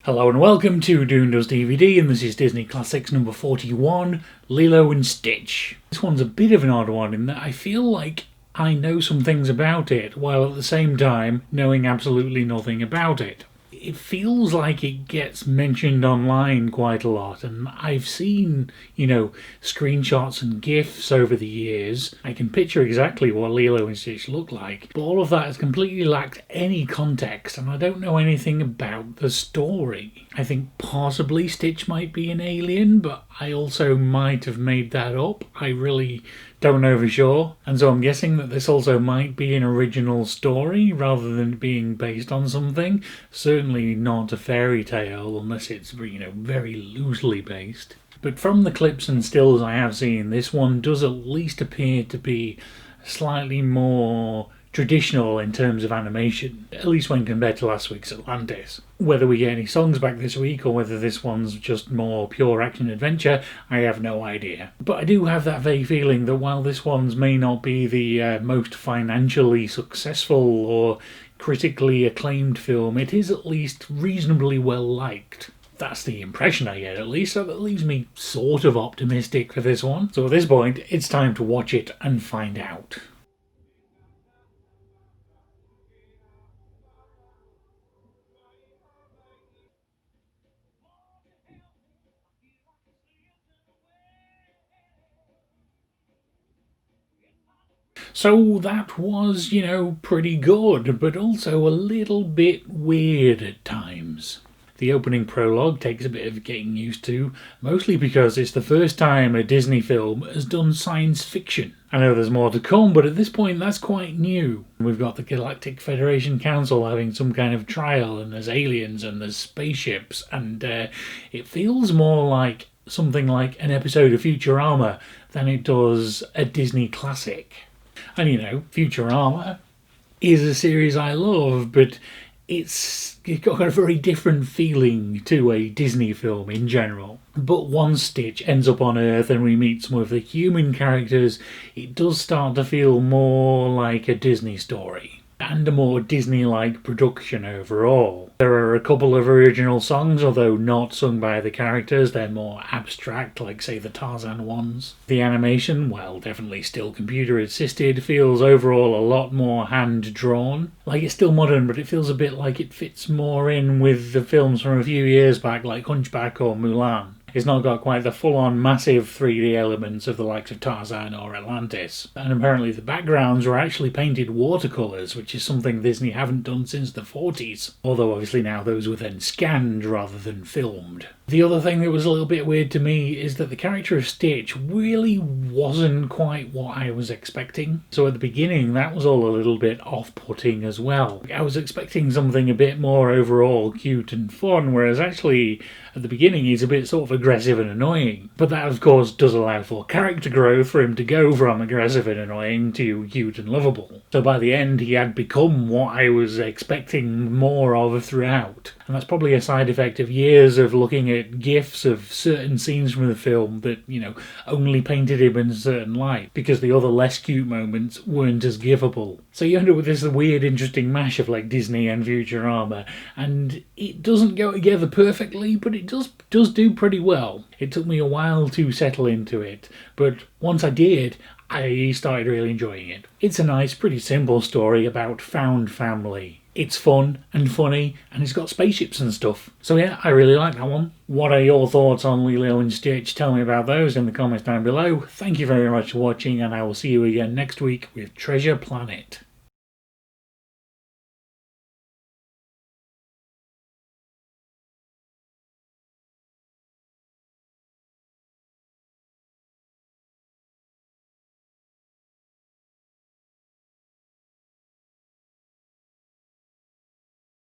Hello and welcome to Doon Does DVD, and this is Disney Classics number 41, Lilo and Stitch. This one's a bit of an odd one in that I feel like I know some things about it, while at the same time knowing absolutely nothing about it. It feels like it gets mentioned online quite a lot, and I've seen, screenshots and GIFs over the years. I can picture exactly what Lilo and Stitch look like, but all of that has completely lacked any context, and I don't know anything about the story. I think possibly Stitch might be an alien, but I also might have made that up. I really don't know for sure, and so I'm guessing that this also might be an original story rather than being based on something. Certainly not a fairy tale unless it's very loosely based. But from the clips and stills I have seen, this one does at least appear to be slightly more traditional in terms of animation, at least when compared to last week's Atlantis. Whether we get any songs back this week or whether this one's just more pure action adventure, I have no idea. But I do have that vague feeling that while this one's may not be the most financially successful or critically acclaimed film, it is at least reasonably well liked. That's the impression I get, at least, so that leaves me sort of optimistic for this one. So at this point, it's time to watch it and find out. So that was, pretty good, but also a little bit weird at times. The opening prologue takes a bit of getting used to, mostly because it's the first time a Disney film has done science fiction. I know there's more to come, but at this point that's quite new. We've got the Galactic Federation Council having some kind of trial, and there's aliens and there's spaceships, and it feels more like something like an episode of Futurama than it does a Disney classic. And Futurama is a series I love, but it's got a very different feeling to a Disney film in general. But once Stitch ends up on Earth and we meet some of the human characters, it does start to feel more like a Disney story, and a more Disney-like production overall. There are a couple of original songs, although not sung by the characters. They're more abstract, like say the Tarzan ones. The animation, while definitely still computer-assisted, feels overall a lot more hand-drawn. Like, it's still modern, but it feels a bit like it fits more in with the films from a few years back, like Hunchback or Mulan. It's not got quite the full-on massive 3D elements of the likes of Tarzan or Atlantis. And apparently the backgrounds were actually painted watercolours, which is something Disney haven't done since the 40s. Although obviously now those were then scanned rather than filmed. The other thing that was a little bit weird to me is that the character of Stitch really wasn't quite what I was expecting. So at the beginning that was all a little bit off-putting as well. I was expecting something a bit more overall cute and fun, whereas actually at the beginning he's a bit sort of aggressive and annoying. But that of course does allow for character growth for him to go from aggressive and annoying to cute and lovable. So by the end he had become what I was expecting more of throughout. And that's probably a side effect of years of looking at GIFs of certain scenes from the film that, only painted him in a certain light, because the other less cute moments weren't as gifable. So you end up with this weird, interesting mash of like Disney and Futurama, and it doesn't go together perfectly, but it does do pretty well. It took me a while to settle into it, but once I did, I started really enjoying it. It's a nice, pretty simple story about found family. It's fun and funny, and it's got spaceships and stuff. So yeah, I really like that one. What are your thoughts on Lilo and Stitch? Tell me about those in the comments down below. Thank you very much for watching, and I will see you again next week with Treasure Planet.